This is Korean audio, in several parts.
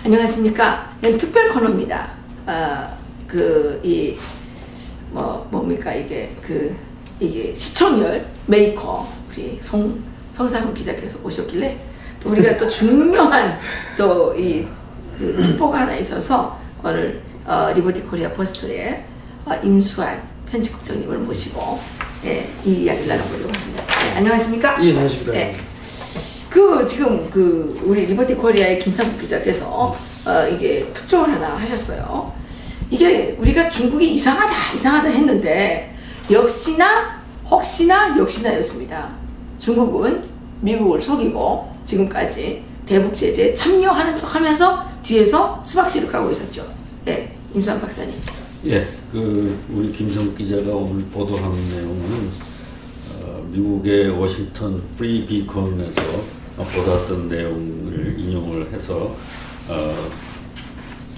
안녕하십니까. 이건 특별 코너입니다. 뭡니까, 이게 시청률 메이커, 우리 성상훈 기자께서 오셨길래, 또 우리가 또 중요한 특보가 하나 있어서 오늘 리버티 코리아 포스트의 임수환 편집국장님을 모시고 이 이야기를 나눠보려고 합니다. 안녕하십니까? 예, 안녕하십니까. 지금 우리 리버티 코리아의 김상국 기자께서 이게 특종을 하나 하셨어요. 이게 우리가 중국이 이상하다 했는데 역시나였습니다. 중국은 미국을 속이고 지금까지 대북 제재에 참여하는 척하면서 뒤에서 수박씨를 까고 있었죠. 임수환 박사님. 우리 김상국 기자가 오늘 보도한 내용은 미국의 워싱턴 프리 비컨에서 보도했던 내용을 인용을 해서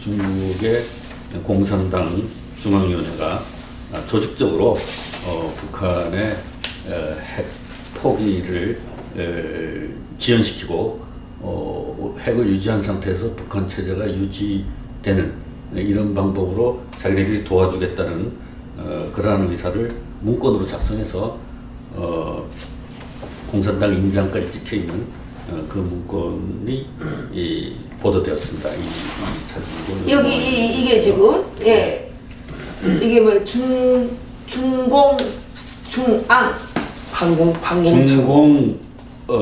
중국의 공산당 중앙위원회가 조직적으로 북한의 핵 포기를 지연시키고 핵을 유지한 상태에서 북한 체제가 유지되는 이런 방법으로 자기네들이 도와주겠다는 그러한 의사를 문건으로 작성해서 공산당 인장까지 찍혀있는 그 문건이 보도되었습니다. 이 사진이고 여기 이게 지금 이게 뭐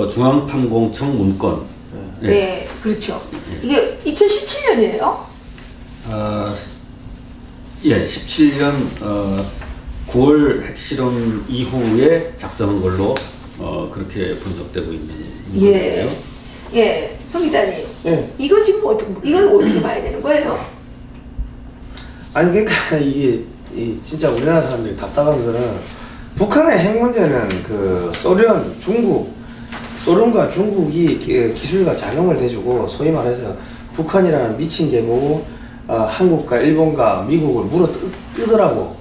중앙판공청 문건. 네, 그렇죠. 이게 2017년이에요? 17년 9월 핵실험 이후에 작성한 걸로 그렇게 분석되고 있는 문건이에요. 성 기자님. 이거 지금 이걸 어떻게 봐야 되는 거예요? 아니 그러니까 이게 진짜 우리나라 사람들이 답답한 거는 북한의 핵 문제는 소련과 중국이 기술과 자금을 대주고 거의 말해서 북한이라는 미친 개보고 한국과 일본과 미국을 물어 뜨더라고.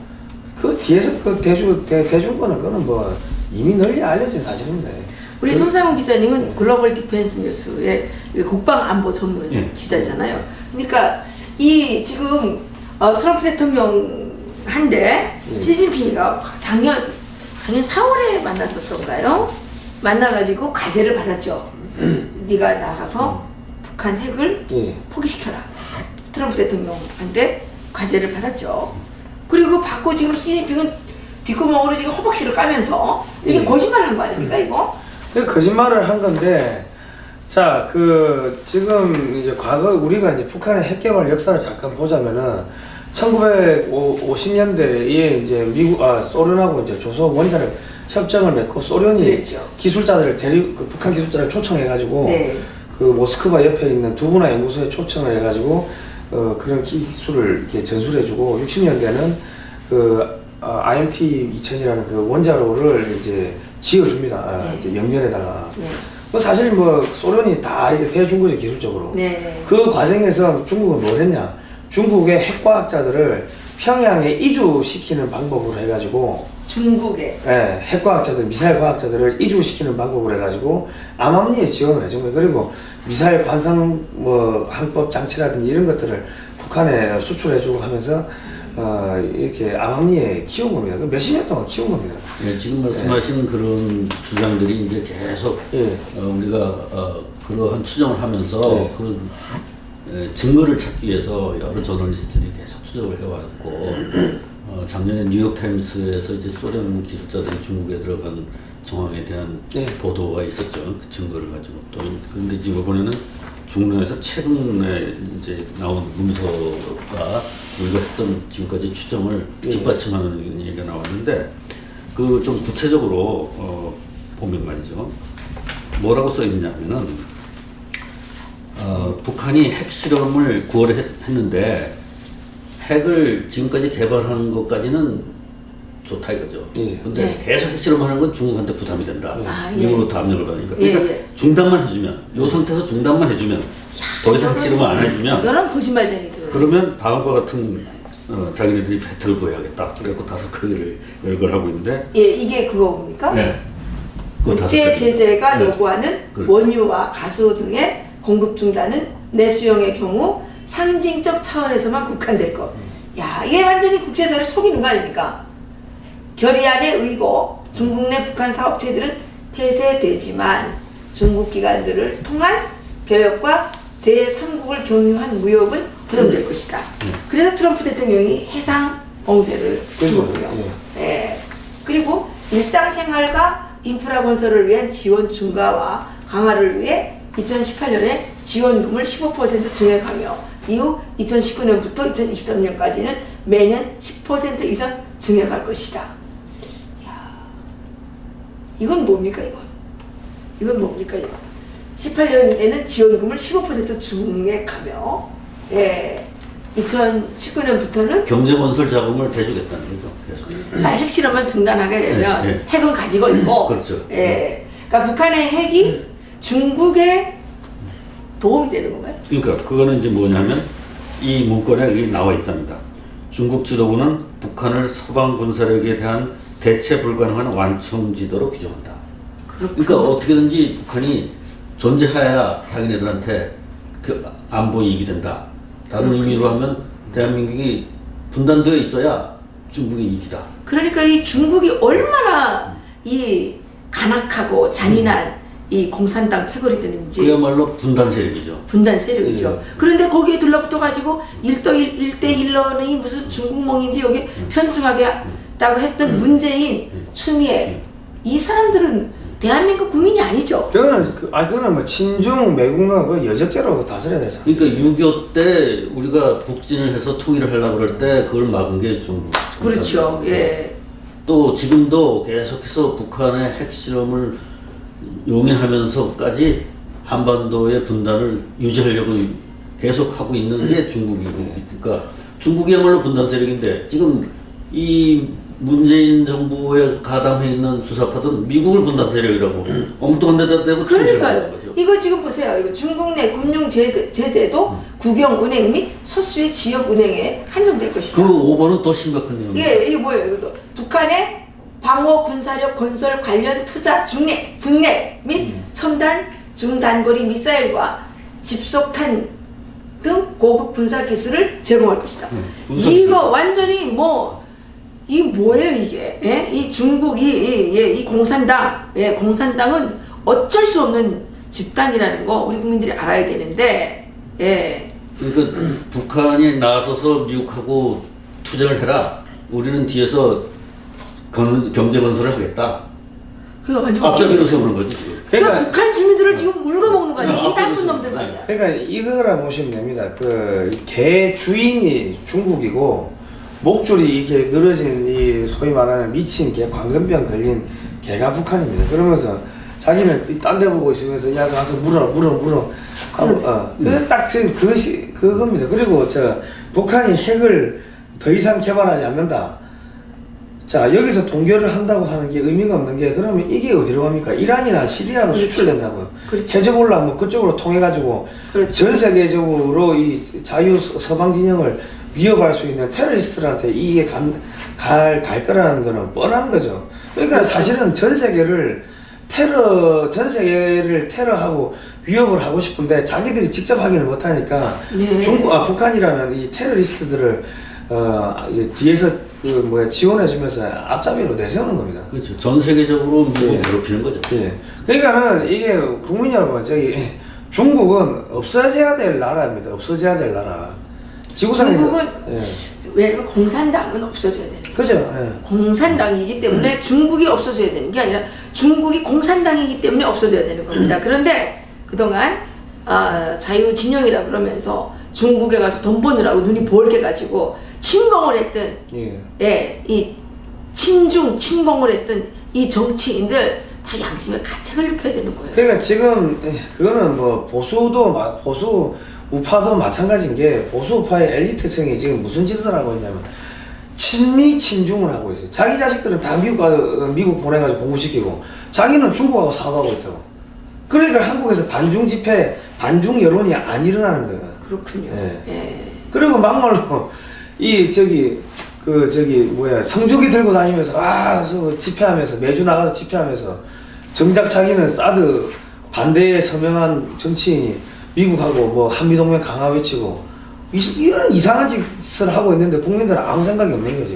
그 뒤에서 대준 거는 그거는 뭐 이미 널리 알려진 사실인데. 우리 성상훈 기자님은 글로벌 디펜스 뉴스의 국방안보 전문 기자잖아요. 그러니까 이 지금 트럼프 대통령 한데 시진핑이가 작년 4월에 만났었던가요? 만나가지고 과제를 받았죠. 네가 나가서 북한 핵을 포기시켜라. 트럼프 대통령한테 과제를 받았죠. 그리고 받고 지금 시진핑은 뒷구멍으로 지금 허벅지를 까면서 이게 거짓말을 한 거 아닙니까, 이거? 거짓말을 한 건데, 자, 지금 이제 과거 우리가 이제 북한의 핵 개발 역사를 잠깐 보자면은 1950년대에 이제 소련하고 이제 조소 원자력 협정을 맺고 소련이 그랬죠. 기술자들을 북한 기술자를 초청해가지고 모스크바 옆에 있는 두 분화 연구소에 초청을 해가지고 그런 기술을 이렇게 전수해주고 60년대는 IMT 2000이라는 그 원자로를 이제 지어줍니다. 이제 영변에다가. 사실 소련이 다 이렇게 대준 거죠, 기술적으로. 그 과정에서 중국은 뭘 했냐? 중국의 핵과학자들을 평양에 이주시키는 방법으로 해가지고 중국에 핵과학자들, 미사일 과학자들을 이주시키는 방법으로 해가지고 암암리에 지원을 해준 거예요. 그리고 미사일 관상 항법 장치라든지 이런 것들을 북한에 수출해주고 하면서 이렇게 암암리에 키운 겁니다. 몇십 년 동안 키운 겁니다. 지금 말씀하신 그런 주장들이 이제 계속 우리가 그러한 추정을 하면서 그런 증거를 찾기 위해서 여러 저널리스트들이 계속 추적을 해왔고 작년에 뉴욕타임스에서 이제 소련 기술자들이 중국에 들어간 정황에 대한 보도가 있었죠. 그 증거를 가지고 또 그런데 지금 이번에는 중국에서 최근에 이제 나온 문서가 우리가 했던 지금까지 추정을 뒷받침하는 얘기가 나왔는데 좀 구체적으로 보면 말이죠. 뭐라고 써 있냐면은 북한이 핵실험을 9월에 했는데 핵을 지금까지 개발하는 것까지는 좋다 이거죠. 근데 계속 핵실험하는 건 중국한테 부담이 된다. 미국으로부터 압력을 받으니까. 그러니까 중단만 해주면, 이 상태에서 중단만 해주면, 더 이상 핵실험을 안 해주면, 이런 거짓말쟁이들. 그러면 다음과 같은 자기네들이 배틀을 보여야겠다. 그래갖고 5가지를 열거하고 있는데. 이게 그거입니까? 국제 제재가 요구하는 원유와 가스 등의 공급 중단은 내수용의 경우 상징적 차원에서만 국한됐고, 야, 이게 완전히 국제사회를 속이는 거 아닙니까? 결의안에 의거 중국 내 북한 사업체들은 폐쇄되지만 중국 기관들을 통한 교역과 제3국을 경유한 무역은 허용될 것이다. 그래서 트럼프 대통령이 해상 봉쇄를 두었고요. 예. 그리고 일상생활과 인프라 건설을 위한 지원 증가와 강화를 위해 2018년에 지원금을 15% 증액하며 이후 2019년부터 2023년까지는 매년 10% 이상 증액할 것이다. 이야, 이건 뭡니까 이건? 이건 뭡니까 이건? 18년에는 지원금을 15% 증액하며, 예, 2019년부터는 경제건설 자금을 대주겠다는 거죠. 그래서 핵실험만 중단하게 되면 네, 네. 핵은 가지고 있고, 그렇죠. 예, 그러니까 북한의 핵이 중국에 도움이 되는 건가요? 그러니까 그거는 이제 뭐냐면 이 문건에 여기 나와 있답니다. 중국 지도부는 북한을 서방 군사력에 대한 대체 불가능한 완충지도로 규정한다. 그러니까 어떻게든지 북한이 존재해야 자기네들한테 그 안보 이익이 된다. 다른 의미로 하면 대한민국이 분단되어 있어야 중국의 이익이다. 그러니까 이 중국이 얼마나 이 간악하고 잔인한 이 공산당 패거리들인지 그야말로 분단 세력이죠. 분단 세력이죠. 그런데 거기에 들러붙어가지고 1대1론이 무슨 중국몽인지 여기 편승하겠다고 했던 문재인, 추미애 이 사람들은 대한민국 국민이 아니죠. 그거는 뭐 친중 매국노 그 여적죄로 다스려야 되잖아. 그러니까 6.25 때 우리가 북진을 해서 통일을 하려고 그럴 때 그걸 막은 게 중국. 그렇죠. 예. 또 지금도 계속해서 북한의 핵실험을 용인하면서까지 한반도의 분단을 유지하려고 계속 하고 있는 게 중국이고, 그러니까 중국이야말로 분단 세력인데 지금 이 문재인 정부에 가담해 있는 주사파들은 미국을 분단 세력이라고 엉뚱한 데다 대고 그러니까요. 이거 지금 보세요. 이거 중국 내 금융 제재도 국영은행 및 서수의 지역은행에 한정될 것이다. 그 5번은 더 심각한 내용이에요. 예, 이게 뭐예요? 이것도 북한의 방어 군사력 건설 관련 투자 증액 및 첨단 중단거리 미사일과 집속탄 등 고급 군사 기술을 제공할 것이다. 이거 완전히 이 뭐예요 이게? 예? 이 중국 이 공산당, 예, 공산당은 어쩔 수 없는 집단이라는 거 우리 국민들이 알아야 되는데, 예. 그러니까 북한이 나서서 미국하고 투쟁을 해라. 우리는 뒤에서 경제 건설을 하겠다. 그거 완전 앞잡이로 세우는 거지. 그러니까 북한 주민들을 지금 물거먹는 거 아니야? 이 나쁜 놈들 말이야. 그러니까 이거라 보시면 됩니다. 그 개 주인이 중국이고 목줄이 이렇게 늘어진 이 소위 말하는 미친 개, 광견병 걸린 개가 북한입니다. 그러면서 자기는 딴 데 보고 있으면서 야 가서 물어. 딱 지금 그겁니다. 그리고 북한이 핵을 더 이상 개발하지 않는다. 자, 여기서 동결을 한다고 하는 게 의미가 없는 게, 그러면 이게 어디로 갑니까? 이란이나 시리아로 그렇죠. 수출된다고요. 그렇죠. 헤즈볼라 뭐 그쪽으로 통해가지고 그렇죠. 전 세계적으로 이 자유 서방 진영을 위협할 수 있는 테러리스트들한테 이게 갈 거라는 거는 뻔한 거죠. 그러니까 그렇죠. 사실은 전 세계를 테러하고 위협을 하고 싶은데 자기들이 직접 하기는 못하니까 네. 북한이라는 이 테러리스트들을 뒤에서 지원해주면서 앞잡이로 내세우는 겁니다. 그렇죠. 전 세계적으로 미국을 괴롭히는 거죠. 예. 그러니까는 이게 국민 여러분, 중국은 없어져야 될 나라입니다. 없어져야 될 나라. 지구상에서. 중국은 왜냐면 공산당은 없어져야 되는 거예요. 그죠. 예. 공산당이기 때문에 중국이 없어져야 되는 게 아니라 중국이 공산당이기 때문에 없어져야 되는 겁니다. 그런데 그동안 자유진영이라 그러면서 중국에 가서 돈 버느라고 눈이 볼게 가지고 침공을 했던 이 친공을 했던 이 정치인들 다 양심의 가책을 느껴야 되는 거예요. 그러니까 지금 그거는 뭐 보수 우파도 마찬가지인 게, 보수 우파의 엘리트층이 지금 무슨 짓을 하고 있냐면 친미 친중을 하고 있어요. 자기 자식들은 다 미국 보내가지고 공부시키고 자기는 중국하고 사업하고 있다고. 그러니까 한국에서 반중 집회, 반중 여론이 안 일어나는 거예요. 그렇군요. 예. 그리고 막말로 성조기 들고 다니면서 집회하면서 매주 나가서 집회하면서 정작 자기는 사드 반대에 서명한 정치인이 미국하고 뭐 한미동맹 강화 외치고 이런 이상한 짓을 하고 있는데 국민들은 아무 생각이 없는 거죠.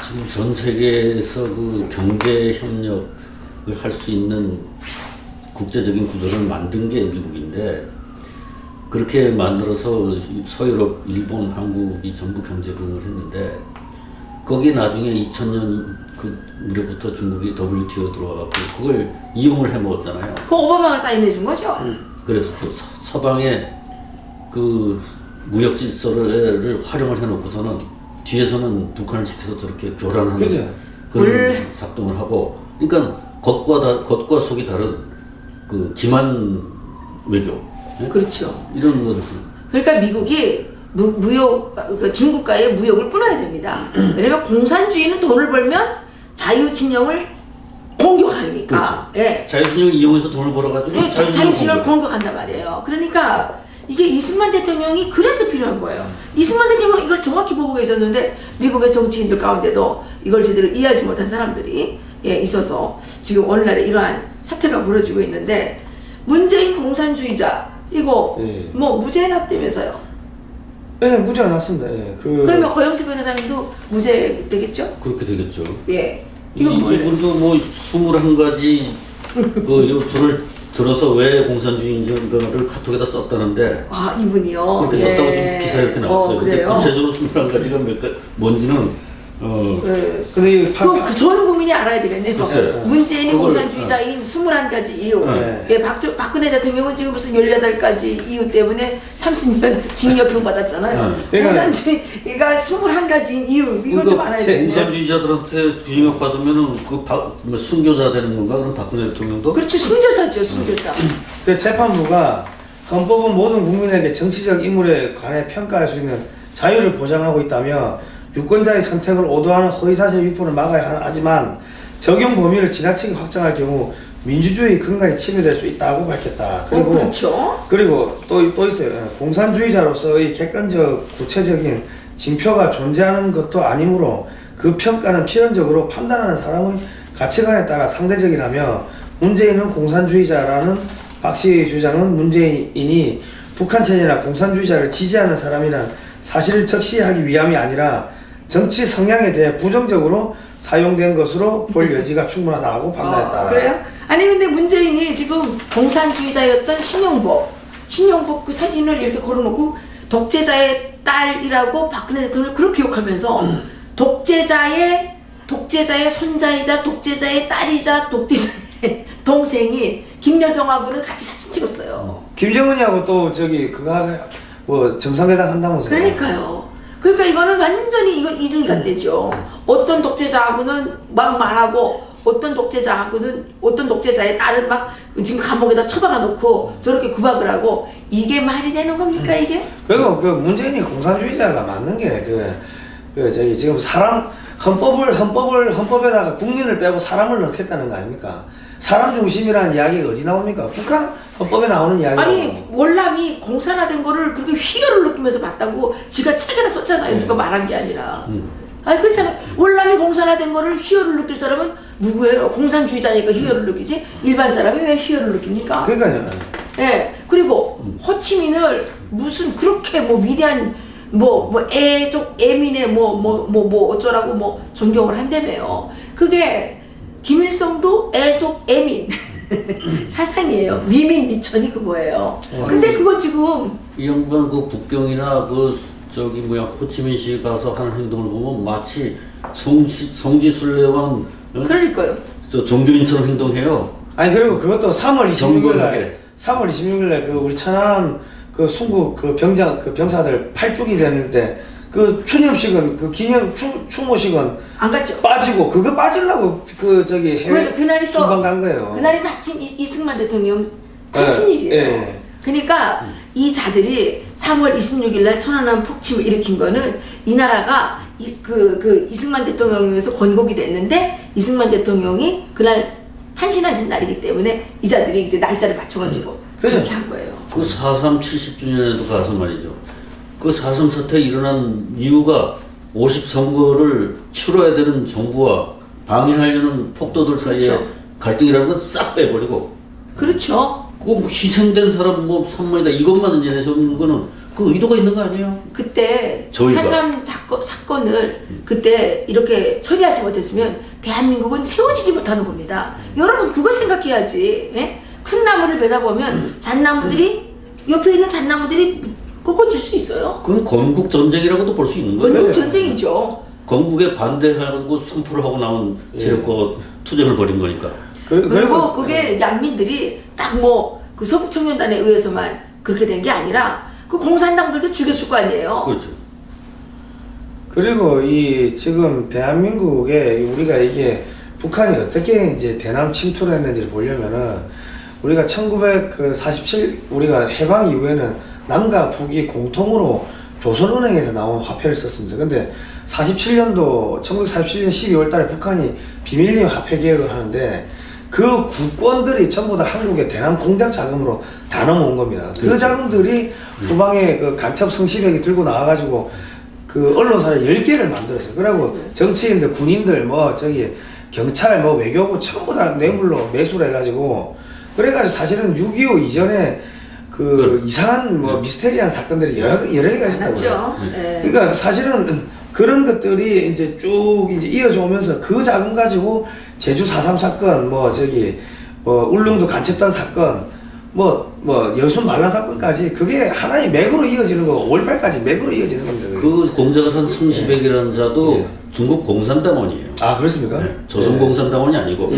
지금 전 세계에서 그 경제 협력을 할 수 있는 국제적인 구조를 만든 게 미국인데, 그렇게 만들어서 서유럽, 일본, 한국이 전부 경제 부흥을 했는데, 거기에 나중에 2000년 그 무렵부터 중국이 WTO 들어와갖고 그걸 이용을 해먹었잖아요. 그 오바마가 사인해 준 거죠? 그래서 또 서방의 그 무역 질서를 활용을 해놓고서는 뒤에서는 북한을 시켜서 저렇게 교란하는 그죠. 그런 작동을 하고, 그러니까 겉과 속이 다른 그 기만 외교. 네? 그렇죠. 이런 거. 그러니까 미국이 그러니까 중국과의 무역을 끊어야 됩니다. 왜냐면 공산주의는 돈을 벌면 자유진영을 공격하니까. 그렇죠. 예. 자유진영을 이용해서 돈을 벌어가지고 예, 자유진영을 공격한단 말이에요. 그러니까 이게 이승만 대통령이 그래서 필요한 거예요. 이승만 대통령은 이걸 정확히 보고 계셨는데 미국의 정치인들 가운데도 이걸 제대로 이해하지 못한 사람들이 있어서 지금 오늘날에 이러한 사태가 벌어지고 있는데, 문재인 공산주의자 이거 뭐 무죄 났다면서요? 네, 무죄가 났습니다. 예, 그러면 허영지 변호사님도 무죄 되겠죠? 그렇게 되겠죠. 예. 이건 이분도 뭐 21가지 그 요소를 들어서 왜 공산주의인지를 카톡에다 썼다는데. 아, 이분이요? 그렇게 썼다고 지금 기사에 이렇게 나왔어요. 근데 그래요? 구체적으로 21가지가 뭔지는 근데 전 국민이 알아야 되겠네요. 문재인이 공산주의자인 21가지 이유. 예, 박근혜 대통령은 지금 무슨 18가지 이유 때문에 30년 징역형 받았잖아요. 공산주의가 21가지인 이유. 이걸 좀 알아야 되겠네요. 공산주의자들한테 징역 받으면은 뭐 순교자 되는 건가? 그럼 박근혜 대통령도? 그렇지, 순교자죠, 순교자. 그 재판부가 헌법은 모든 국민에게 정치적 인물에 관해 평가할 수 있는 자유를 보장하고 있다며 유권자의 선택을 오도하는 허위사실 유포를 막아야 하지만 적용 범위를 지나치게 확장할 경우 민주주의 근간이 침해될 수 있다고 밝혔다. 그리고 그렇죠. 그리고 또 있어요. 공산주의자로서의 객관적 구체적인 징표가 존재하는 것도 아니므로 그 평가는 필연적으로 판단하는 사람의 가치관에 따라 상대적이라며, 문재인은 공산주의자라는 박씨 주장은 문재인이 북한 체제나 공산주의자를 지지하는 사람이란 사실을 적시하기 위함이 아니라 정치 성향에 대해 부정적으로 사용된 것으로 볼 여지가 충분하다고 판단했다. 그래요? 아니 근데 문재인이 지금 공산주의자였던 신용복 그 사진을 이렇게 걸어놓고 독재자의 딸이라고 박근혜 대통령을 그렇게 욕하면서 독재자의 손자이자 독재자의 딸이자 독재자의 동생인 김여정하고는 같이 사진 찍었어요. 김정은이하고 또 저기 그거 뭐 정상회담 한다면서요? 그러니까요. 그러니까 이거는 완전히 이건 이중잣대죠. 어떤 독재자하고는 막 말하고 어떤 독재자의 딸은 막 지금 감옥에다 처박아 놓고 저렇게 구박을 하고, 이게 말이 되는 겁니까 이게? 그리고 그 문재인이 공산주의자가 맞는 게 저기 지금 사람 헌법에다가 국민을 빼고 사람을 넣겠다는 거 아닙니까? 사람 중심이라는 이야기가 어디 나옵니까? 북한 헌법에 나오는 이야기. 아니 월남이 공산화된 거를 그렇게 희열을 느끼면서 봤다고 지가 책에다 썼잖아요. 누가 말한 게 아니라. 아니 그렇잖아요. 월남이 공산화된 거를 희열을 느낄 사람은 누구예요? 공산주의자니까 희열을 느끼지. 일반 사람이 왜 희열을 느낍니까? 그러니까요. 예. 그리고 호치민을 무슨 그렇게 뭐 위대한 애족 애민의 어쩌라고 존경을 한다며요. 그게 김일성도 애족 애민 사상이에요. 위민 위천이 그거예요. 근데 그거 지금 이 양반 그 북경이나 호치민시 가서 하는 행동을 보면 마치 성지순례왕 그러니까요. 종교인처럼 행동해요. 아니 그리고 그것도 3월 26일 날 그 우리 천안함 그 순국 그 병사들 8주기 되는데 그 추념식은 그 기념 추모식은 안 갔죠. 빠지고 그거 빠지려고 저기 해외 그날이 순방 간 거예요. 그날이 마침 이승만 대통령 탄신일이에요. 그러니까 이 자들이 3월 26일 날 천안함 폭침을 일으킨 거는 이 나라가 이승만 대통령에 의해서 건국이 됐는데 이승만 대통령이 그날 탄신하신 날이기 때문에 이 자들이 이제 날짜를 맞춰가지고 그렇게 한 거예요. 그 4.3 70주년에도 가서 말이죠. 그 4.3 사태 일어난 이유가 50선거를 치러야 되는 정부와 방해하려는 폭도들 사이에 그렇죠. 갈등이라는 건 싹 빼버리고. 그렇죠. 뭐 희생된 사람 뭐 3만이다 이것만 이제 해서는 거는 그 의도가 있는 거 아니에요? 그때 저희가. 4.3 사건을 그때 이렇게 처리하지 못했으면 대한민국은 세워지지 못하는 겁니다. 여러분 그거 생각해야지. 예? 큰 나무를 베다 보면 잣나무들이 옆에 있는 잣나무들이 꺾어질 수 있어요. 그건 건국 전쟁이라고도 볼 수 있는 거예요. 건국 전쟁이죠. 건국에 반대하고 선포를 하고 나온 세력과 투쟁을 벌인 거니까. 그리고 그게 난민들이 딱 뭐 그 서북청년단에 의해서만 그렇게 된 게 아니라 그 공산당들도 죽였을 거 아니에요. 그렇죠. 그리고 이 지금 대한민국에 우리가 이게 북한이 어떻게 이제 대남 침투를 했는지를 보려면은 우리가 1947 우리가 해방 이후에는 남과 북이 공통으로 조선은행에서 나온 화폐를 썼습니다. 근데 1947년 12월 달에 북한이 비밀리에 화폐 개혁을 하는데 그 국권들이 전부 다 한국의 대남 공작 자금으로 다 넘어온 겁니다. 그 자금들이 후방에 그 간첩 성시백이 들고 나와가지고 그 언론사를 10개를 만들었어요. 그리고 정치인들, 군인들, 뭐 저기 경찰, 뭐 외교부 전부 다 뇌물로 매수를 해가지고 그래가지고 사실은 6.25 이전에 그 이상한 뭐 미스테리한 사건들이 여러 개가 있었다고요. 그러니까 사실은 그런 것들이 이제 쭉 이제 이어져 오면서 그 자금 가지고 제주 4.3 사건, 뭐 저기 울릉도 간첩단 사건, 뭐 여순 반란 사건까지 그게 하나의 맥으로 이어지는 거, 5.18까지 맥으로 이어지는 겁니다. 그 공작을 한 성시백이라는 자도 중국 공산당원이에요. 아 그렇습니까? 네. 조선공산당원이 아니고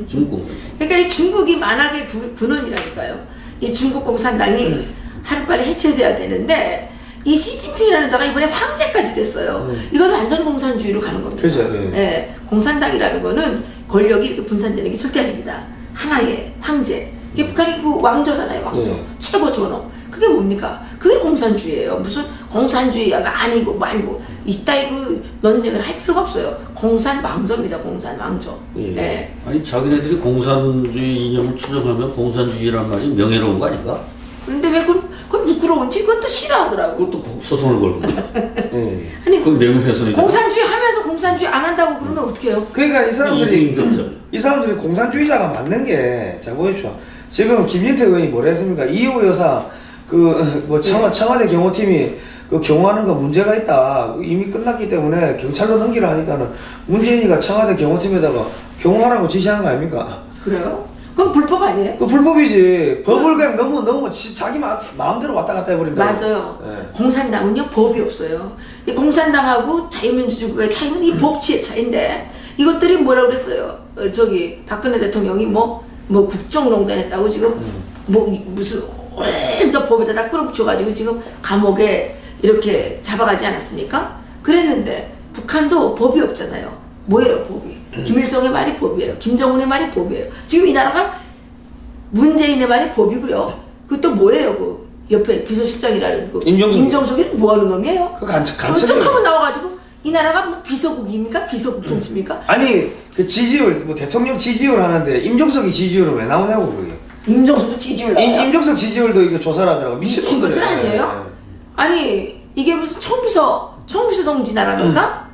중국 공산당. 그러니까 이 중국이 만악의 근원이라니까요. 이 중국 공산당이 하루빨리 해체돼야 되는데 이 시진핑이라는 자가 이번에 황제까지 됐어요. 이건 완전 공산주의로 가는 겁니다. 그죠. 예, 공산당이라는 거는 권력이 이렇게 분산되는 게 절대 아닙니다. 하나의 황제. 이게 북한이 그 왕조잖아요, 왕조. 최고 존엄. 그게 뭡니까? 그게 공산주의예요. 무슨 공산주의가 아니고 말고 이따위 그 논쟁을 할 필요가 없어요. 공산 왕조입니다, 공산 왕조. 예. 아니 자기네들이 공산주의 이념을 추정하면 공산주의란 말이 명예로운 거 아닌가? 근데 왜 그건 부끄러운지 그건 또 싫어하더라고. 그것도 소송을 걸고. 아니 그건 명예훼손이. 공산주의 하면서 공산주의 안 한다고 그러면 어떡해요? 그러니까 이 사람들이 공산주의자가 맞는 게, 자 보십시오. 지금 김진태 의원이 뭐라 했습니까? 이호 여사 청와대 경호팀이 그 경호하는 거 문제가 있다. 이미 끝났기 때문에 경찰로 넘기라 하니까는 문재인이가 청와대 경호팀에다가 경호하라고 지시한 거 아닙니까? 그래요? 그럼 불법 아니에요? 그 불법이지. 법을 그냥 너무 자기 마음대로 왔다 갔다 해버린다. 맞아요. 공산당은요 법이 없어요. 이 공산당하고 자유민주주의의 차이는 이 법치의 차이인데 이것들이 뭐라 그랬어요? 저기 박근혜 대통령이 뭐 국정농단 했다고 지금 무슨 그러니까 법에다 다 끌어붙여가지고 지금 감옥에 이렇게 잡아가지 않았습니까? 그랬는데 북한도 법이 없잖아요. 뭐예요 법이? 김일성의 말이 법이에요. 김정은의 말이 법이에요. 지금 이 나라가 문재인의 말이 법이고요. 그것도 뭐예요? 그 옆에 비서실장이라는 그 임정석이 뭐하는 놈이에요? 그 간첩 한번 나와가지고 이 나라가 뭐 비서국입니까? 비서국 통치입니까? 아니 그 지지율 대통령 지지율 하는데 임종석이 지지율은 왜 나오냐고 그게. 임종석도 지지율 나와요. 임종석 지지율도 이거 조사를 하더라고. 미친 것들 아니에요? 아니 이게 무슨 총비서 동지 나라입니까?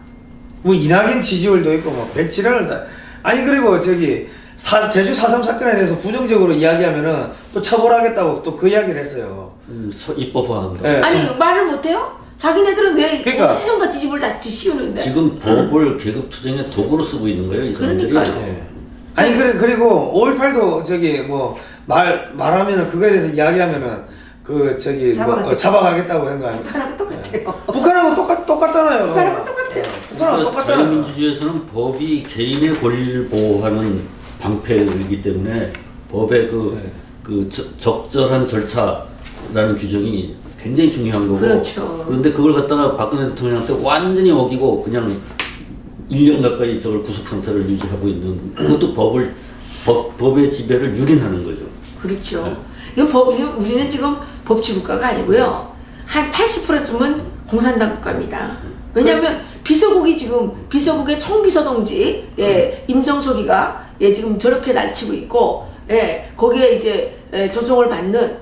뭐 이낙연 지지율도 있고 뭐 배치를 다. 아니 그리고 저기 제주 4.3 사건에 대해서 부정적으로 이야기하면은 또 처벌하겠다고 또 그 이야기를 했어요. 입법화한 거. 아니 말을 못해요? 자기네들은 왜 그러니까 온갖 뒤집을 다 뒤씌우는데 지금 법을 계급 투쟁의 도구로 쓰고 있는 거예요, 이 사람들이. 그러니까요. 아니 그리고 5.18도 저기 뭐 말하면은 그거에 대해서 이야기하면은 그 저기 잡아가겠다고 한 거 아니에요? 북한하고 똑같아요. 북한하고 똑같잖아요. 북한하고 똑같아요. 북한하고 똑같잖아요. 자유민주주의에서는 법이 개인의 권리를 보호하는 방패이기 때문에 법의 그 적절한 절차라는 규정이 굉장히 중요한 거고. 그렇죠. 그런데 그걸 갖다가 박근혜 대통령한테 완전히 어기고 그냥 1년 가까이 저걸 구속 상태를 유지하고 있는, 그것도 법의 지배를 유린하는 거죠. 그렇죠. 이거 우리는 지금 법치국가가 아니고요. 한 80%쯤은 공산당 국가입니다. 왜냐하면 비서국의 총비서동지 임정석이가 지금 저렇게 날치고 있고 거기에 이제 조종을 받는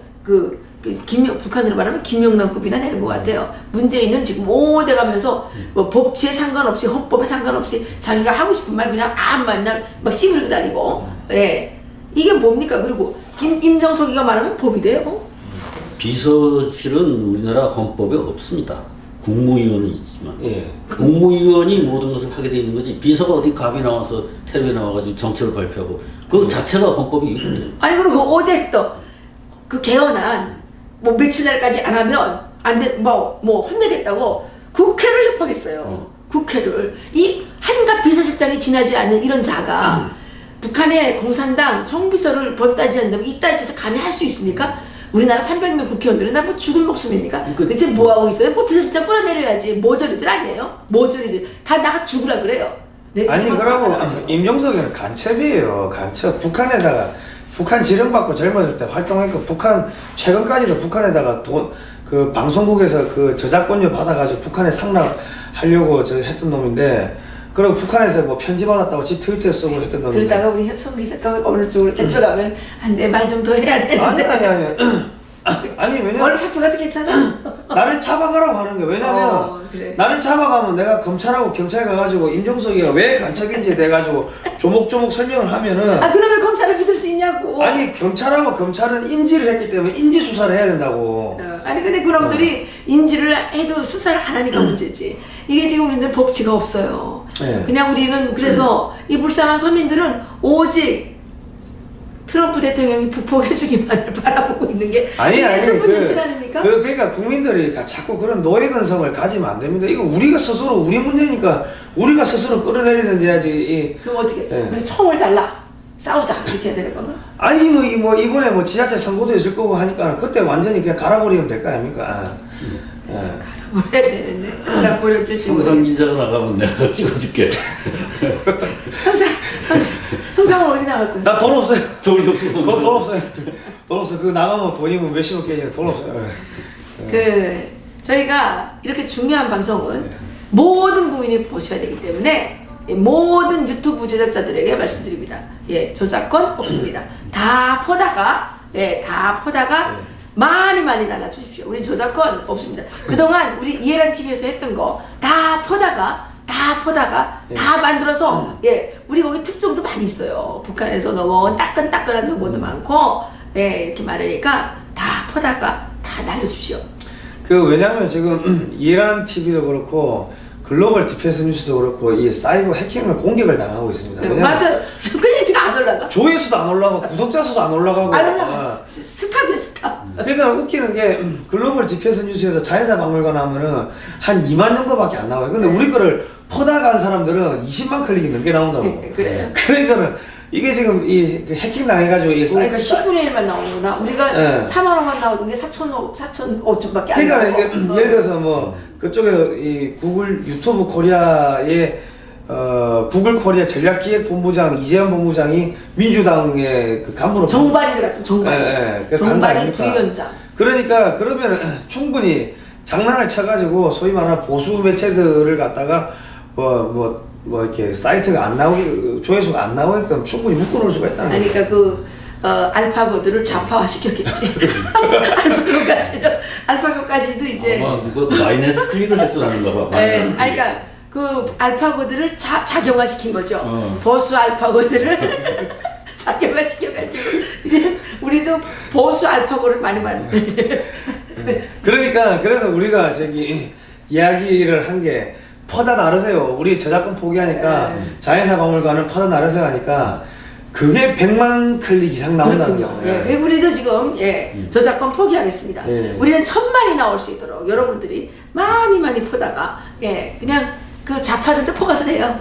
북한으로 말하면 김영란급이나 되는 것 같아요. 문재인은 지금 오대 가면서 뭐 법치에 상관없이 헌법에 상관없이 자기가 하고 싶은 말 그냥 아무 말이나 막 씨부리고 다니고 이게 뭡니까? 그리고 임정석이가 말하면 법이 돼요? 비서실은 우리나라 헌법에 없습니다. 국무위원은 있지만 국무위원이 모든 것을 하게 돼 있는 거지 비서가 어디 갑이 나와서 텔레비에 나와가지고 정책을 발표하고 그 자체가 헌법이 아니 그리고 어제 또 그 개헌안 뭐 며칠 날까지 안 하면 안 돼 뭐 혼내겠다고 국회를 협박했어요. 국회를 이 한갑 비서실장이 지나지 않는 이런 자가 북한의 공산당 총비서를 법따지 않는다면 이따위 짓을 감히 할 수 있습니까? 우리나라 300명 국회의원들은 다 뭐 죽은 목숨입니까? 대체 뭐 하고 있어요? 뭐 비서실장 끌어내려야지. 모조리들 아니에요? 모조리들 다 나가 죽으라 그래요. 아니 그러고 임종석이는 간첩이에요. 간첩. 북한 지령받고 젊었을 때 활동했고 북한 최근까지도 북한에다가 그 방송국에서 그 저작권료 받아가지고 북한에 상납하려고 했던 놈인데 그리고 북한에서 뭐 편지 받았다고 지 트위터에 쓰고 했던 놈인데 그러다가 우리 송 기자가 어느 쪽으로 잡혀가면 안 돼 말 좀 더 해야 되는데 아니 왜냐면 오늘 잡혀가도 괜찮아? 나를 잡아가라고 하는 게 왜냐면 그래. 나를 잡아가면 내가 검찰하고 경찰 가가지고 임종석이가 왜 간첩인지 돼가지고 조목조목 설명을 하면은 그러면 검찰을 믿을 수 있냐고. 아니 경찰하고 검찰은 인지를 했기 때문에 인지 수사를 해야 된다고. 아니 근데 그놈들이 인지를 해도 수사를 안 하니까 문제지. 이게 지금 우리는 법치가 없어요. 그냥 우리는 그래서 이 불쌍한 서민들은 오직 트럼프 대통령이 북폭해주기만을 바라보고 있는 게 슬픈 현실 아닙니까? 그러니까 국민들이 자꾸 그런 노예근성을 가지면 안 됩니다. 이거 우리가 스스로 우리 문제니까 우리가 스스로 끌어내리는 데야지. 그럼 어떻게? 우리 총을 잘라 싸우자 이렇게 해야 되는 건가? 아니 이번에 뭐 지하철 선거도 있을 거고 하니까 그때 완전히 그냥 갈아버리면 될 거 아닙니까? 갈아버려야 되는데 갈아버려 주시면. 성상 기자가 나가면 내가 찍어줄게. 성상은 어디 나갈 거야? 나 돈 없어요. 돈 없어. 돈 없어요. 돈 없어. 그 나가면 돈이 뭐 몇십억 깨지는 돈 없어요. 저희가 이렇게 중요한 방송은 모든 국민이 보셔야 되기 때문에 모든 유튜브 제작자들에게 말씀드립니다. 저작권 없습니다. 다 포다가 많이 날라주십시오. 우리 저작권 없습니다. 그동안 우리 이해란 TV에서 했던 거 다 포다가 다 만들어서 우리 거기 특종도 많이 있어요. 북한에서 넘어온 따끈따끈한 정보도 많고 이렇게 많으니까 다 포다가 다 날려주십시오. 왜냐면 지금 이해란 TV도 그렇고 글로벌 디펜스 뉴스도 그렇고 이 사이버 해킹을 공격을 당하고 있습니다. 맞아요. 클릭수가 안 올라가. 조회수도 안 올라가고 구독자 수도 안 올라가고. 안 올라가. 스탑이야 스탑. 그러니까 웃기는 게 글로벌 디펜스 뉴스에서 자연사 박물관 하면은 한 2만 정도밖에 안 나와요. 근데 우리 거를 퍼다간 사람들은 20만 클릭이 넘게 나온다고. 그래요. 그러니까는 이게 지금 이 해킹 당해가지고 이 사이트 10분의 1만 나오는구나. 우리가 4만 원만 나오던 게 4,500밖에 안 나오고. 그러니까 예를 들어서 뭐 그쪽에 이 구글 유튜브 코리아의 구글 코리아 전략기획본부장 이재현 본부장이 민주당의 그 간부로 정발이 같은 정발이 부위원장. 그러니까 그러면 충분히 장난을 쳐가지고 소위 말하는 보수 매체들을 갖다가 뭐 이렇게 사이트가 안 나오게 조회수가 안 나오게끔 충분히 묶어놓을 수가 있다는 거죠. 그러니까 알파고들을 좌파화 시켰겠지. 알파고까지도 이제. 아마 누가 마이너스 클릭을 했더라는가 봐. 그러니까 그 알파고들을 작용화 시킨 거죠. 보수 알파고들을 작용화 시켜가지고 이제 우리도 보수 알파고를 많이 만들. 그러니까 그래서 우리가 저기 이야기를 한 게 퍼다 나르세요. 우리 저작권 포기하니까 자연사 박물관은 퍼다 나르세요 하니까 그게 100만 클릭 이상 나온다는 거예요. 그리고 우리도 지금 저작권 포기하겠습니다. 우리는 1000만이 나올 수 있도록 여러분들이 많이 포다가 그냥 그 좌파들도 포가도 돼요.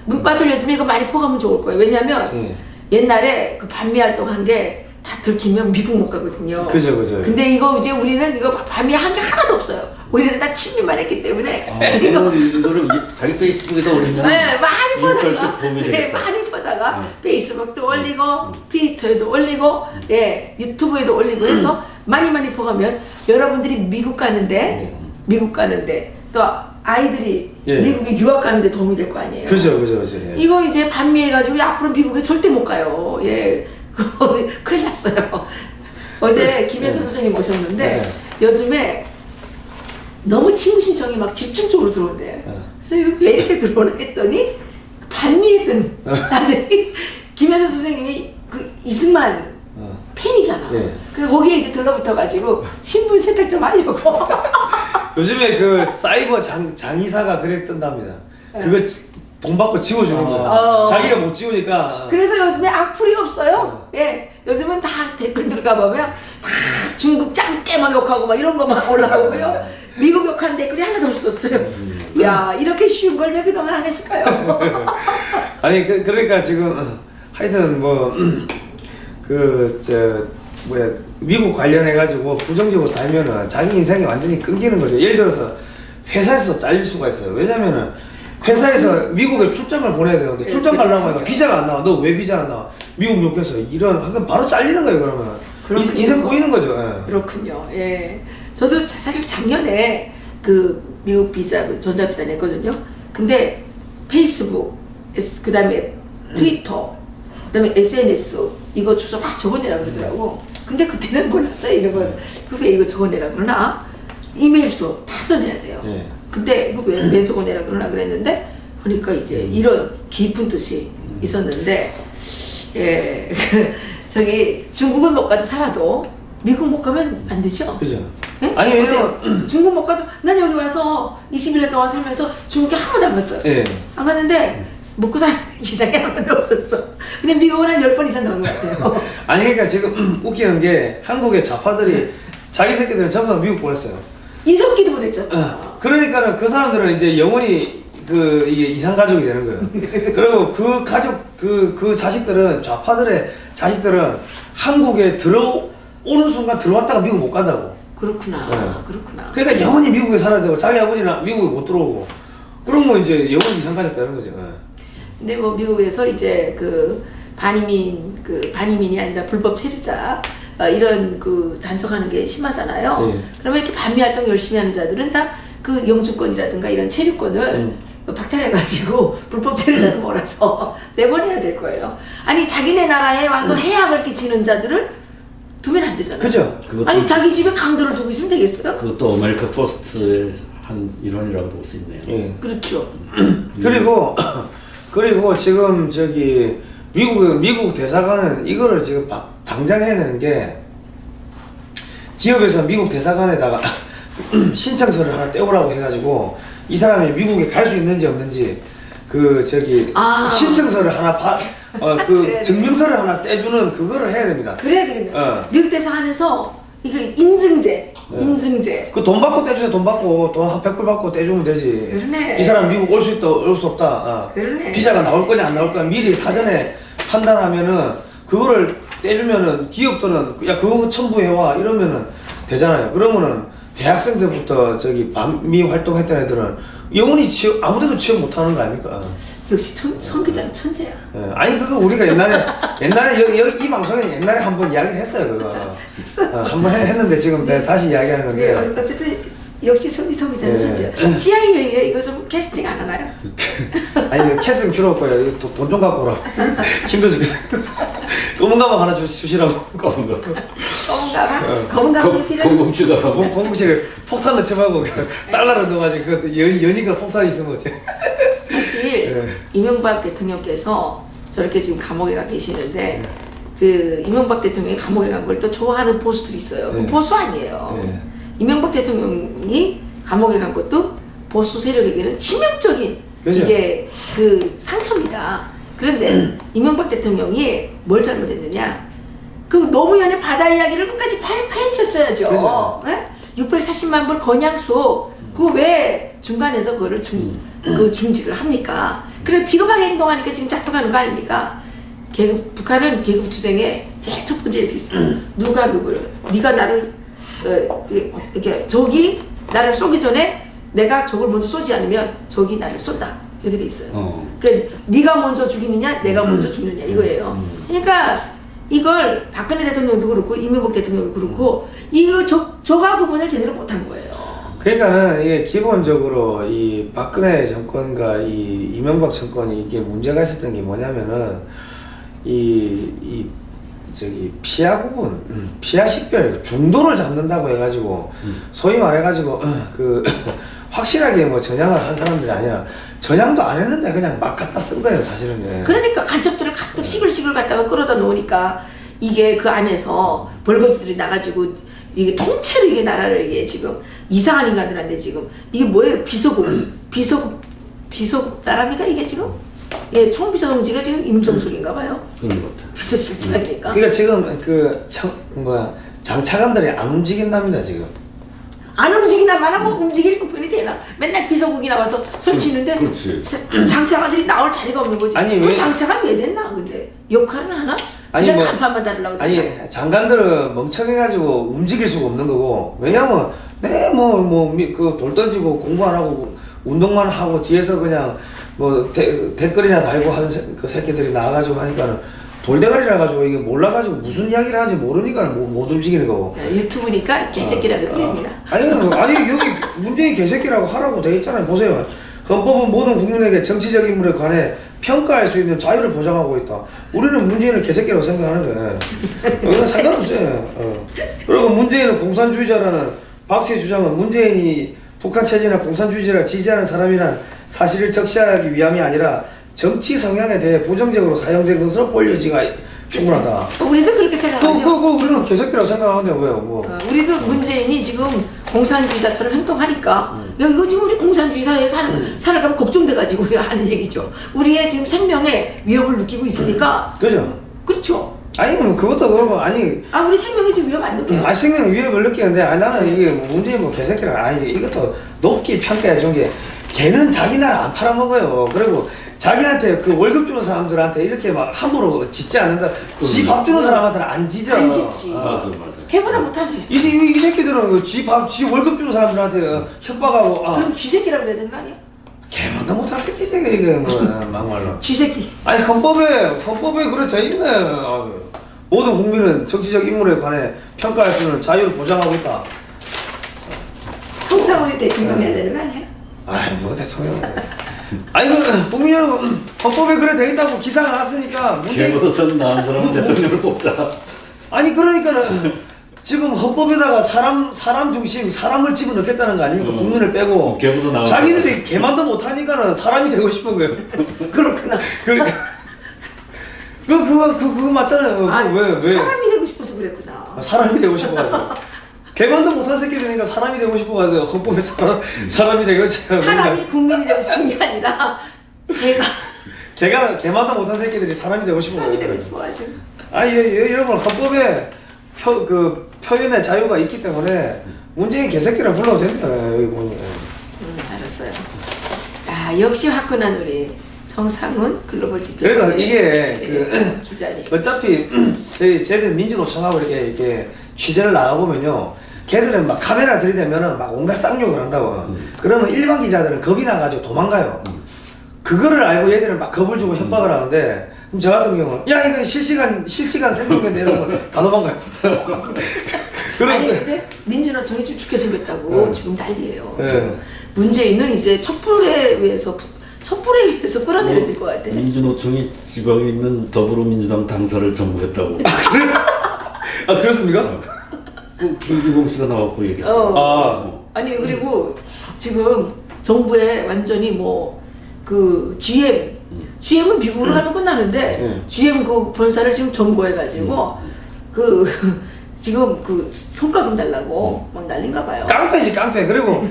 문파들 요즘에 이거 많이 포가면 좋을 거예요. 왜냐면 옛날에 그 반미 활동한 게 다 들키면 미국 못 가거든요. 그죠. 근데 이거 이제 우리는 이거 반미 한 게 하나도 없어요. 우리는 다 친미만 했기 때문에. 이거를 자기 페이스북에다 올리면 많이 보다가 도움이 되겠다. 많이 보다가 페이스북도 올리고 트위터에도 올리고 유튜브에도 올리고 해서 많이 보가면 여러분들이 미국 가는데 또 아이들이 미국에 유학 가는데 도움이 될 거 아니에요. 그죠. 이거 이제 반미해가지고 앞으로 미국에 절대 못 가요. 큰일 났어요. 어제 김혜선 선생님 모셨는데 요즘에 너무 친구 신청이 막 집중적으로 들어온대요. 그래서 이거 왜 이렇게 들어오나 했더니 반미했던 자들이 김현수 선생님이 그 이승만 팬이잖아. 예. 그 거기에 이제 들러붙어가지고 신분 세탁 좀 하려고. 요즘에 그 사이버 장의사가 그랬던답니다. 그거 돈 받고 지워주는 거야. 자기가 못 지우니까. 그래서 요즘에 악플이 없어요. 예, 요즘은 다 댓글 들어가 보면 다 중국 짱깨만 욕하고 막 이런 것만 올라오고요. 미국 욕하는 댓글이 하나도 없었어요. 야, 이렇게 쉬운 걸 왜 그동안 안 했을까요? 아니 그러니까 지금 하여튼 뭐 미국 관련해 가지고 부정적으로 달면은 자기 인생이 완전히 끊기는 거죠. 예를 들어서 회사에서 잘릴 수가 있어요. 왜냐면은 회사에서 미국에 출장을 보내야 되는데 출장 가려고 하니까 비자가 안 나와. 너 왜 비자 안 나와? 미국 욕해서 이런 바로 잘리는 거예요. 그러면 인생 꼬이는 거죠. 예. 그렇군요. 예, 저도 사실 작년에 그 미국 비자 전자 비자 냈거든요. 근데 페이스북, 그다음에 트위터, 그다음에 SNS 이거 주소 다 적어내라 그러더라고. 근데 그때는 몰랐어요. 이런 거 왜 이거 적어내라 그러나? 이메일 주소 다 써내야 돼요. 예. 근데 이거 왜 적어내라 그러나 그랬는데 보니까 이제 이런 깊은 뜻이 있었는데, 예, 저기 중국은 못 가도 살아도 미국 못 가면 안 되죠? 그죠? 예? 아니 왜냐면 중국 못 가도 난 여기 와서 21년 동안 살면서 중국에 한 번도 안 갔어요. 예. 안 갔는데 먹고 사는 지장이 한 번도 없었어. 근데 미국은 한 10번 이상 나온 것 같아요. 아니 그러니까 지금 웃기는 게 한국의 좌파들이 자기 새끼들은 전부 다 미국 보냈어요. 이석기도 보냈잖아. 그러니까는 그 사람들은 이제 영원히 이게 이상 가족이 되는 거예요. 그리고 그 가족 그 자식들은 좌파들의 자식들은 한국에 들어오는 순간 들어왔다가 미국 못 간다고. 그렇구나. 네. 그렇구나. 그러니까 영원히 미국에 살아야 되고 자기 아버지는 미국에 못 들어오고 그러면 이제 영원히 이상 가족 되는 거죠. 네. 근데 뭐 미국에서 이제 그 반이민이 아니라 불법 체류자 이런 그 단속하는 게 심하잖아요. 네. 그러면 이렇게 반미 활동 열심히 하는 자들은 다 그 영주권이라든가 이런 체류권을 박탈해가지고 불법 체류자를 몰아서 내보내야 될 거예요. 아니 자기네 나라에 와서 해악을 끼치는 자들을 두면 안 되잖아요. 그죠? 아니 자기 집에 강도를 두고 있으면 되겠어요? 그것도 아메리카 퍼스트의 한 일환이라고 볼 수 있네요. 예. 그렇죠. 그리고 지금 저기 미국 대사관은 이거를 지금 당장 해야 되는 게 기업에서 미국 대사관에다가 신청서를 하나 떼오라고 해가지고 이 사람이 미국에 갈 수 있는지 없는지 신청서를 하나 증명서를 하나 떼주는 그거를 해야 됩니다. 그래야 되겠네요. 미국 대사관에서 이거 인증제. 그 돈 받고 떼주세요. 돈 받고 돈 한 100불 받고 떼주면 되지. 그러네. 이 사람 미국 올 수 있다 올 수 없다. 그러네. 비자가 나올 거냐 안 나올 거냐 미리 사전에 판단하면은 그거를 떼주면은 기업들은 야 그거 첨부해와 이러면은 되잖아요. 그러면은 대학생 때부터 저기 반미 활동했던 애들은 영원히 아무데도 취업 못하는 거 아닙니까? 역시 성 기자는 천재야. 예. 아니 그거 우리가 옛날에 여기 이 방송에 옛날에 한번 이야기했어요 그거. 한번 했는데 지금 내가 다시 이야기하는 건데. 어쨌든 역시 성 기자는 천재야. CIA 이거 좀 캐스팅 안 하나요? 아니 캐스팅 필요 없고요. 돈 좀 갖고 오라고. 힘들어 죽겠어. 검은 가방 하나 주시라고. 검은 가방? 검은 가방이 필요해. 공공실에 폭탄 넣지말고 달러로 넣어가지고 그 연인과 폭탄이 있으면 어째. 사실 이명박 대통령께서 저렇게 지금 감옥에 가 계시는데 그 이명박 대통령이 감옥에 간 걸 또 좋아하는 보수들이 있어요. 그 보수 아니에요. 이명박 대통령이 감옥에 간 것도 보수 세력에게는 치명적인 그죠? 이게 그 상처입니다. 그런데 이명박 대통령이 뭘 잘못했느냐? 그 노무현의 바다 이야기를 끝까지 파헤쳤어야죠. 네? 640만 불 건양소 그거 왜 중간에서 그거를 중지를 합니까? 그래 비겁하게 행동하니까 지금 잡혀가는 거 아닙니까? 북한은 계급투쟁에 제일 첫 번째 이렇게 있어. 누가 누구를 네가 나를 이렇게 적이 나를 쏘기 전에 내가 적을 먼저 쏘지 않으면 적이 나를 쏜다 이렇게 돼 있어요. 그러니까 네가 먼저 죽이느냐 내가 먼저 죽느냐 이거예요. 그러니까 이걸 박근혜 대통령도 그렇고 이명박 대통령도 그렇고 이거 저가 구분을 제대로 못한 거예요. 그러니까는 이게 기본적으로 이 박근혜 정권과 이 이명박 정권이 이게 문제가 있었던 게 뭐냐면은 저기 피하 구분, 피하 식별 중도를 잡는다고 해가지고 소위 말해가지고 그 확실하게 뭐 전향을 한 사람들이 아니라 전향도 안 했는데 그냥 막 갖다 쓴 거예요, 사실은. 예. 그러니까 간첩들을 가득 시글시글 갖다가 끌어다 놓으니까 이게 그 안에서 벌거지들이 나가지고 이게 통째로 이게 나라를 이게 지금 이상한 인간들한테 지금 이게 뭐예요? 비서국 나라입니까 이게 지금? 예, 총비서동지가 지금 임종석인가 봐요. 그런 것 같아요. 비서실장이니까. 그러니까 지금 그 장차관들이 안 움직인답니다, 지금. 안 움직이나마나 뭐 움직일 뿐이 되나? 맨날 비서국이 나와서 설치는데 장차관들이 나올 자리가 없는 거지. 아니, 그 왜? 장차관 왜 됐나? 근데 역할은 하나? 아니, 그냥 뭐, 간판만 달라고. 아니 장관들은 멍청해가지고 움직일 수가 없는 거고, 왜냐면 그 돌 던지고 공부 안 하고 운동만 하고 뒤에서 그냥 뭐 댓글이나 달고 하는 그 새끼들이 나와가지고 하니까는 돌대가리라 가지고 이게 몰라가지고 무슨 이야기를 하는지 모르니까 못 움직이는 거고. 유튜브니까 개새끼라고 됩니다. 아니 여기 문재인 개새끼라고 하라고 돼 있잖아요. 보세요. 헌법은 모든 국민에게 정치적 인물에 관해 평가할 수 있는 자유를 보장하고 있다. 우리는 문재인을 개새끼라고 생각하는데 여기는 상관없어요. 그리고 문재인은 공산주의자라는 박씨의 주장은 문재인이 북한 체제나 공산주의자를 지지하는 사람이란 사실을 적시하기 위함이 아니라 정치 성향에 대해 부정적으로 사용된 것으로 볼 여지가 충분하다. 우리도 그렇게 생각하죠. 우리는 개새끼라고 생각하는데 왜요? 뭐. 우리도 문재인이 지금 공산주의자처럼 행동하니까 야 이거 지금 우리 공산주의 사회에 살아가면 걱정돼가지고 우리가 하는 얘기죠. 우리의 지금 생명에 위협을 느끼고 있으니까. 그죠? 그렇죠. 아니 그것도 그러고 우리 생명이 지금 위협 안 느껴요. 생명 위협을 느끼는데 나는 이게 문재인 뭐 개새끼라 이것도 높게 평가해 준 게 걔는 자기 나라 안 팔아먹어요. 그리고 자기한테 그 월급 주는 사람들한테 이렇게 막 함부로 짓지 않는다. 지 밥 주는 사람한테는 안 지죠. 안 짓지. 맞아. 걔보다 못하네. 이 새끼들은 지 월급 주는 사람들한테 협박하고. 그럼 쥐새끼라고 그래야 되는 거 아니야? 걔만도 못할 새끼지 이게 뭐 막말로. 쥐새끼. 아니 헌법에 그래 돼 있네. 모든 국민은 정치적 인물에 관해 평가할 수 있는 자유를 보장하고 있다. 성상훈이 대통령 해야 되는 거 아니야? 아이 뭐 대통령. 아니 국민 여러분 헌법에 그래 돼 있다고 기사가 났으니까 걔보다 전 나은 사람은 대통령을 뽑자. 아니 그러니까는 지금 헌법에다가 사람 중심 사람을 집어넣겠다는 거 아닙니까? 국민을 빼고 걔보다 나은 자기들이 걔만도 못하니까는 사람이 되고 싶은 거예요. 그렇구나. 그러니까 그거 맞잖아요. 왜 사람이 되고 싶어서 그랬구나. 사람이 되고 싶어가지고 걔만도 못한 새끼들이니까 사람이 되고 싶어가지고 헌법에 사람이 되고 싶어가지고 사람이 국민이 되고 싶은 게 아니라 걔만도 못한 새끼들이 사람이 되고 싶어가지고. 사람이 되고 싶어가지고. 여러분 헌법에 표현의 자유가 있기 때문에 문재인 개새끼라 불러도 된다. 알았어요. 역시 화끈한 우리 성상훈 글로벌 디펜스. 그래서 이게 기자님. 어차피 쟤들 민주노총하고 이렇게 취재를 나가보면요. 걔들은 막 카메라 들이대면은 막 온갖 쌍욕을 한다고. 그러면 일반 기자들은 겁이 나가지고 도망가요. 그거를 알고 얘들은 막 겁을 주고 협박을 하는데, 그럼 저 같은 경우는 야 이거 실시간 생중계인데 이러면 다 도망가요. 아니 근데 민주노총이 지금 죽게 생겼다고 지금 난리예요. 문재인은 이제 촛불에 의해서 끌어내려질 것 같아. 민주노총이 지방에 있는 더불어민주당 당사를 정부했다고. 그렇습니까? 김기봉 씨가 나왔고 얘기했어. 아니 그리고 지금 정부에 완전히 GM은 미국으로 가면 끝나는데 GM 그 본사를 지금 점거해가지고 지금 성과금 달라고 막 난린가 봐요. 깡패지 깡패. 그리고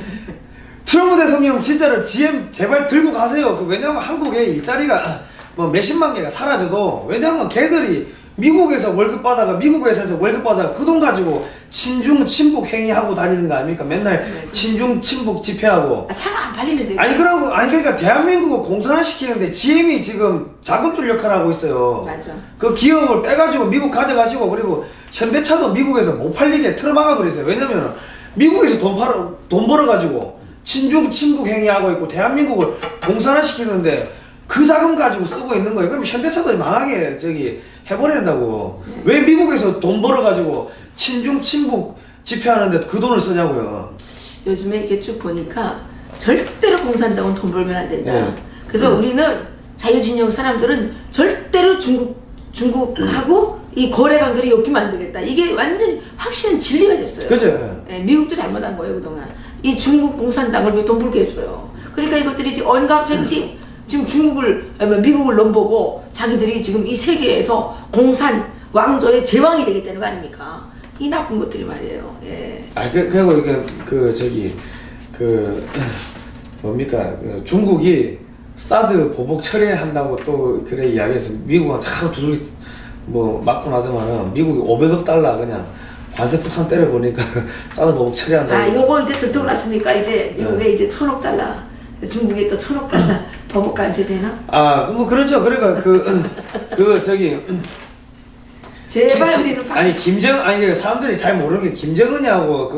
트럼프 대통령 진짜로 GM 제발 들고 가세요. 왜냐면 한국에 일자리가 몇십만 개가 사라져도, 왜냐면 걔들이 미국에서 월급 받아가 미국 회사에서 월급 받아가 그 돈 가지고 친중 친북 행위하고 다니는 거 아닙니까? 맨날 친중 친북 집회하고. 차가 안 팔리는데. 그러니까 대한민국을 공산화시키는데 GM이 지금 자금줄 역할을 하고 있어요. 맞아. 그 기업을 빼가지고 미국 가져가시고, 그리고 현대차도 미국에서 못 팔리게 틀어막아 버리세요. 왜냐면 미국에서 돈 벌어가지고 친중 친북 행위하고 있고 대한민국을 공산화시키는데 그 자금 가지고 쓰고 있는 거예요. 그럼 현대차도 망하게 해버려야 된다고. 왜 미국에서 돈 벌어가지고 친중 친북 집회하는데 그 돈을 쓰냐고요. 요즘에 이렇게 쭉 보니까 절대로 공산당은 돈 벌면 안 된다. 그래서 우리는 자유진영 사람들은 절대로 중국하고 이 거래 관계를 엮이면 안 되겠다. 이게 완전히 확실한 진리가 됐어요. 그죠? 미국도 잘못한 거예요 그동안. 이 중국 공산당을 왜 돈 벌게 해줘요? 그러니까 이것들이 지금 언감생심 지금 미국을 넘보고 자기들이 지금 이 세계에서 공산 왕조의 제왕이 되겠다는 거 아닙니까? 이 나쁜 것들이 말이에요. 예. 그리고 이게 뭡니까? 중국이 사드 보복 철회한다고 또 그래 이야기해서 미국은 다 두드리 뭐 맞고 나더만은 미국이 500억 달러 그냥 관세 폭탄 때려보니까 사드 보복 철회한다고. 요거 이제 들통났으니까 이제 미국에 이제 1000억 달러, 중국에 또 1000억 달러 보복 관세 되나? 뭐 그렇죠. 그러니까 제발 우리는 아니 사람들이 잘 모르는 게 김정은이하고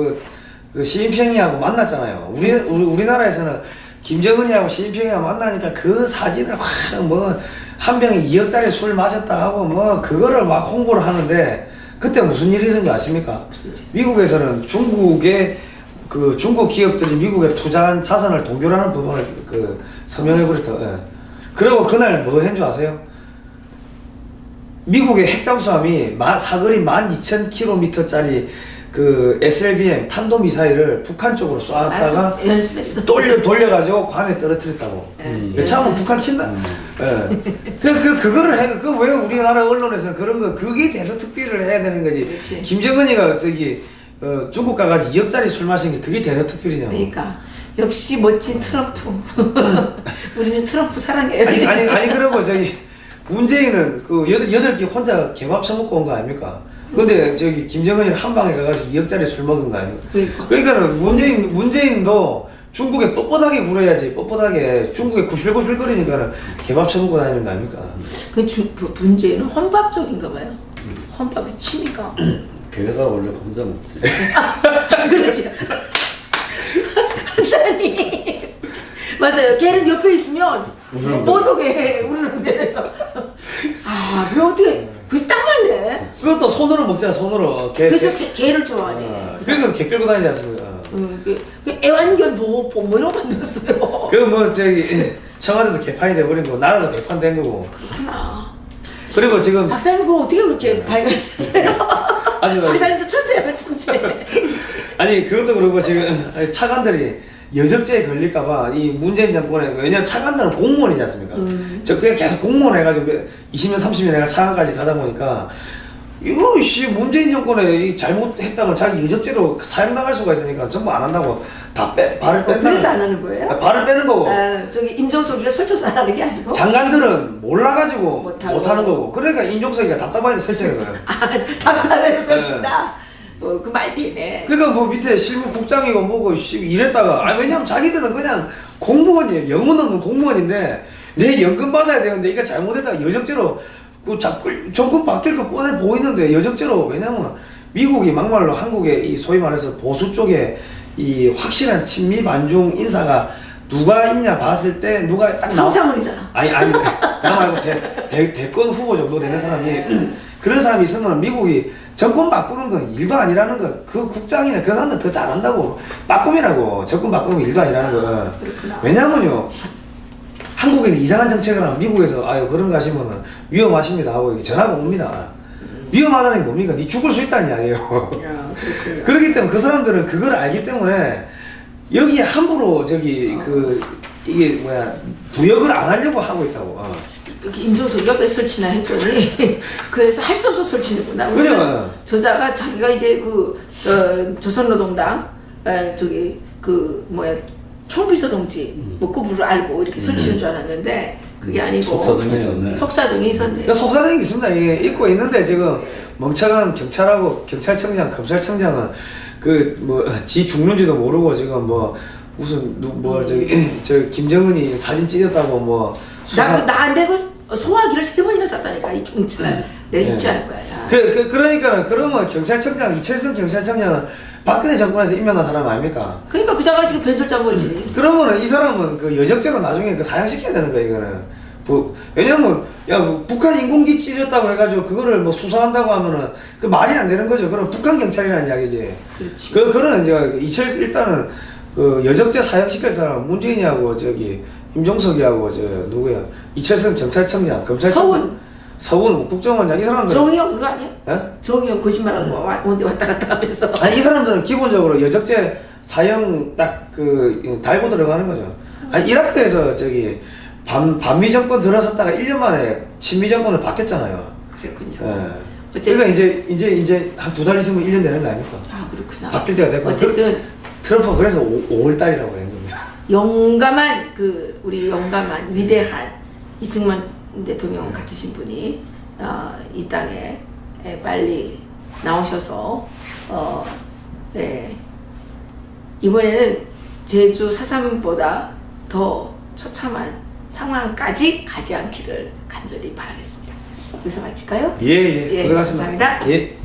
그 시진핑이하고 만났잖아요. 우리나라에서는 김정은이하고 시진핑이하고 만나니까 그 사진을 한 병에 2억짜리 술 마셨다 하고 그거를 막 홍보를 하는데 그때 무슨 일이 있었는지 아십니까? 미국에서는 중국의 중국 기업들이 미국에 투자한 자산을 동결하는 부분을 서명해버렸다. 예. 그리고 그날 뭐 했는 줄 아세요? 미국의 핵잠수함이 사거리 12,000km짜리 SLBM 탄도미사일을 북한 쪽으로 쏘았다가 돌려가지고 괌에 떨어뜨렸다고. 참은 북한 친다. 그거를 왜 우리나라 언론에서는 그런 거, 그게 대서특필을 해야 되는 거지. 그치. 김정은이가 중국 가가지고 2억짜리 술 마신 게 그게 대서특필이냐고. 그러니까. 역시 멋진 트럼프. 우리는 트럼프 사랑해요. 아니, 그러고 문재인은 8개 혼자 개밥 처먹고 온 거 아닙니까? 근데 김정은이는 한 방에 가가지고 2억짜리 술 먹은 거 아닙니까? 그러니까는 문재인도 중국에 뻣뻣하게 굴어야지, 뻣뻣하게 중국에 구실구실 거리니까는 개밥 처먹고 다니는 거 아닙니까? 문재인은 혼밥족인가 봐요. 혼밥이 취미가. 걔가 원래 혼자 먹지. 그렇지. 항상이. 맞아요. 걔는 옆에 있으면 못 오게 우르르 내려서. 그게 어떻게, 그게 딱 맞네. 그것도 손으로 먹잖아, 손으로. 그래서 개를 좋아하네. 그러니까 개 끌고 다니지 않습니까? 애완견 보호법 뭐 이런 거 만들었어요. 청와대도 개판이 돼버린 거고, 나라도 개판 된 거고. 그렇구나. 그리고 지금. 박사님, 그거 어떻게 그렇게 발견하셨어요? 박사님도 천재야, 천재. 아니, 그것도 그렇고, 지금 차관들이 여적죄에 걸릴까봐 이 문재인 정권에, 왜냐면 차관들은 공무원이지 않습니까? 그냥 계속 공무원 해가지고 20년, 30년 내가 차관까지 가다 보니까 이거 문재인 정권에 잘못했다면 자기 여적죄로 사형당할 수가 있으니까 전부 안 한다고 다 발을 뺀다. 그래서 안 하는 거예요? 발을 빼는 거고. 임종석이가 설쳐서 안 하는 게 아니고? 장관들은 몰라가지고 못하는 거고. 그러니까 임종석이가 답답하니까 설치는 거예요. 답답해서 설친다? 그 말띠네. 그러니까 밑에 실무국장이고 뭐고 이랬다가 왜냐면 자기들은 그냥 공무원이에요. 영혼 없는 공무원인데 내 연금 받아야 되는데 이거 잘못했다가 여적죄로 정권 바뀔 거 뻔해 보이는데 여적죄로. 왜냐면 미국이 막말로 한국의 이 소위 말해서 보수 쪽에 이 확실한 친미 반중 인사가 누가 있냐 봤을 때 누가 딱 성상훈이잖아. 아니 나 말고 대권 후보 정도 되는 사람이 그런 사람이 있으면 미국이 정권 바꾸는 건 일도 아니라는 거. 그 국장이나 그 사람은 더 잘한다고. 빠꿈이라고. 정권 바꾸는 건 일도 아니라는 거. 왜냐면요, 한국에서 이상한 정책을 하면 미국에서 그런 거 하시면은 위험하십니다 하고 전화가 옵니다. 위험하다는 게 뭡니까? 니 죽을 수 있다는 이야기예요. 그렇기 때문에 그 사람들은 그걸 알기 때문에 여기 함부로 이게 부역을 안 하려고 하고 있다고. 이렇게 임종석 옆에 설치나 했더니 그래서 할 수 없어 설치는구나. 그냥 저자가 자기가 이제 조선노동당 총비서동지 그분을 알고 이렇게 설치는 줄 알았는데 그게 아니고 속사정이 있었네. 속사정이 있습니다. 이게 있고 있는데 지금 멍청한 경찰하고 경찰청장, 검찰청장은 지 죽는지도 모르고 지금 김정은이 사진 찍었다고 나 안 되고 소화기를 3번이나 쐈다니까 이 경찰. 내가 잊지 않을 거야. 그러니까 그러면 경찰청장 이철성 경찰청장은 박근혜 정권에서 임명한 사람 아닙니까? 그러니까 그 자가 지금 변절자인 거지. 그러면은 이 사람은 여적죄로 나중에 사형시켜야 되는 거야 이거는. 왜냐면 북한 인공기 찢었다고 해가지고 그거를 수사한다고 하면은 그 말이 안 되는 거죠. 그럼 북한 경찰이라는 이야기지. 그렇지. 그거는 일단은 여적죄 사형시킬 사람은 문재인이하고 임종석이하고 누구야? 이철성 경찰청장, 검찰청장, 서훈 국정원장 이 사람들. 정의용 그거 아니야? 예? 정의용 거짓말하고 왔다 갔다 하면서. 아니 이 사람들은 기본적으로 여적죄 사형 딱 달고 들어가는 거죠. 아니 이라크에서 저기 반미 정권 들어섰다가 1년 만에 친미 정권을 바뀌었잖아요. 그랬군요. 예. 그러니까 이제 한 2달 있으면 1년 되는 거 아닙니까? 아 그렇구나. 바뀔 때가 됐고. 어쨌든 트럼프가 그래서 5월 달이라고 한 겁니다. 용감한 우리 용감한 위대한 이승만 대통령 같으신 분이 이 땅에 빨리 나오셔서 이번에는 제주 4.3보다 더 처참한 상황까지 가지 않기를 간절히 바라겠습니다. 여기서 마칠까요? 예, 고생하셨습니다. 감사합니다. 예.